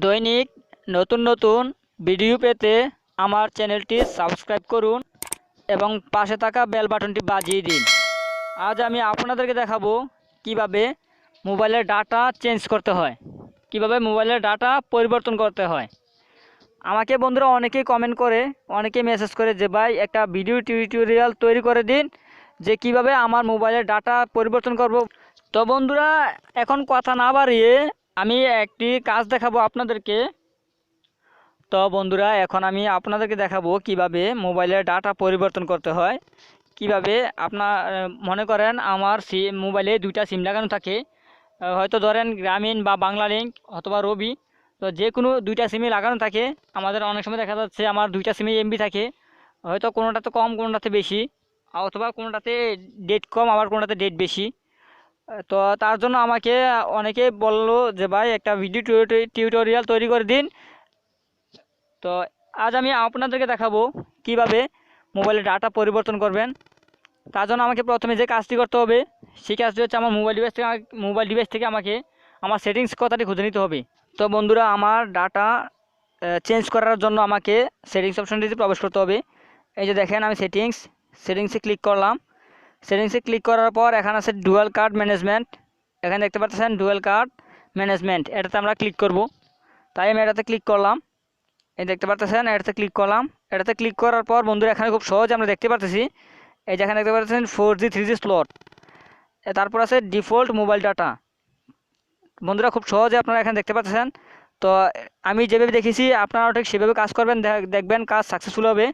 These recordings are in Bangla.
দৈনিক নতুন নতুন ভিডিও পেতে আমার চ্যানেলটি সাবস্ক্রাইব করুন এবং পাশে থাকা বেল বাটনটি বাজিয়ে দিন। আজ আমি আপনাদেরকে দেখাবো কিভাবে মোবাইলের ডাটা চেঞ্জ করতে হয়, কিভাবে মোবাইলের ডাটা পরিবর্তন করতে হয়। আমাকে বন্ধুরা অনেকেই কমেন্ট করে, অনেকেই মেসেজ করে যে ভাই একটা ভিডিও টিউটোরিয়াল তৈরি করে দিন যে কিভাবে আমার মোবাইলের ডাটা পরিবর্তন করব। তো বন্ধুরা এখন কথা না বাড়িয়ে আমি একটি কাজ দেখাবো আপনাদেরকে। তো বন্ধুরা এখন আমি আপনাদেরকে দেখাবো কিভাবে মোবাইলের ডাটা পরিবর্তন করতে হয়। কিভাবে আপনার মনে করেন আমার মোবাইলে দুইটা সিম লাগানো থাকে, হয়তো ধরেন গ্রামীণ বা বাংলা লিঙ্ক অথবা রবি। তো যে কোনো দুইটা সিমই লাগানো থাকে। আমাদের অনেক সময় দেখা যাচ্ছে আমার দুইটা সিমে এমবি থাকে, হয়তো কোনোটাতে কম কোনোটাতে বেশি, অথবা কোনোটাতে ডেট কম আবার কোনোটাতে ডেট বেশি। তো তার জন্য আমাকে অনেকে বললো যে ভাই একটা ভিডিও টিউটোরিয়াল তৈরি করে দিন। তো আজ আমি আপনাদেরকে দেখাবো কিভাবে মোবাইলের ডাটা পরিবর্তন করবেন। তার জন্য আমাকে প্রথমে যে কাজটি করতে হবে সেই কাজটি হচ্ছে আমার মোবাইল ডিভাইস থেকে আমাকে আমার সেটিংস কথাটি খুঁজে নিতে হবে। তো বন্ধুরা আমার ডাটা চেঞ্জ করার জন্য আমাকে সেটিংস অপশনটিতে প্রবেশ করতে হবে। এই যে দেখেন আমি সেটিংসে ক্লিক করলাম। সেটিংসে ক্লিক করার পর এখানে আছে ডুয়াল কার্ড ম্যানেজমেন্ট। এখানে দেখতে পাচ্ছেন ডুয়াল কার্ড ম্যানেজমেন্ট, এটাতে আমরা ক্লিক করব। তাই আমি এটাতে ক্লিক করলাম। এই দেখতে পাচ্ছেন এটাতে ক্লিক করলাম। এটাতে ক্লিক করার পর বন্ধুরা এখানে খুব সহজ আমরা দেখতে পাচ্ছি, এই যে এখানে দেখতে পাচ্ছেন 4G 3G স্লট, তারপর আছে ডিফল্ট মোবাইল ডাটা। বন্ধুরা খুব সহজে আপনারা এখানে দেখতে পাচ্ছেন। তো আমি যেভাবে দেখেছি আপনারাও ঠিক সেভাবে কাজ করবেন, দেখবেন কাজ সাকসেসফুল হবে।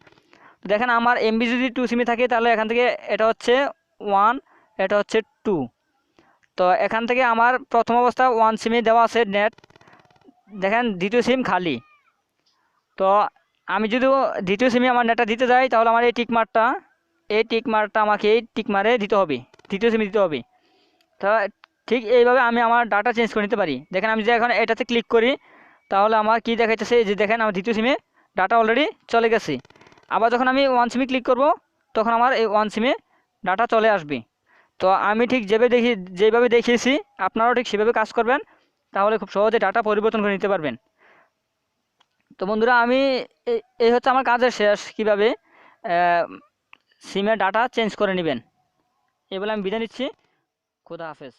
দেখেন আমার এমবি যদি 2 সিমে থাকে তাহলে এখান থেকে এটা হচ্ছে 1, এটা হচ্ছে 2। তো এখান থেকে আমার প্রথম অবস্থা 1 সিমে দেওয়া আছে নেট, দেখেন দ্বিতীয় সিম খালি। তো আমি যদি দ্বিতীয় সিমে আমার নেটটা দিতে যাই তাহলে আমার এই টিক মারটা আমাকে এই টিক মারে দিতে হবে, দ্বিতীয় সিমে দিতে হবে। তো ঠিক এইভাবে আমি আমার ডাটা চেঞ্জ করে নিতে পারি। দেখেন আমি যে এখন এটাতে ক্লিক করি তাহলে আমার কি দেখাইতেছে, যে দেখেন আমার দ্বিতীয় সিমে ডাটা অলরেডি চলে গেছে। আবার যখন আমি 1 সিমে ক্লিক করব তখন আমার এই 1 সিমে ডাটা চলে আসবে। তো আমি ঠিক যেভাবে দেখিয়েছি আপনারাও ঠিক সেভাবে কাজ করবেন, তাহলে খুব সহজে ডাটা পরিবর্তন করে নিতে পারবেন। তো বন্ধুরা আমি এই হচ্ছে আমার কাজের শেষ, কীভাবে সিমের ডাটা চেঞ্জ করে নেবেন। এই বলে আমি বিদায় নিচ্ছি। খুদা হাফেজ।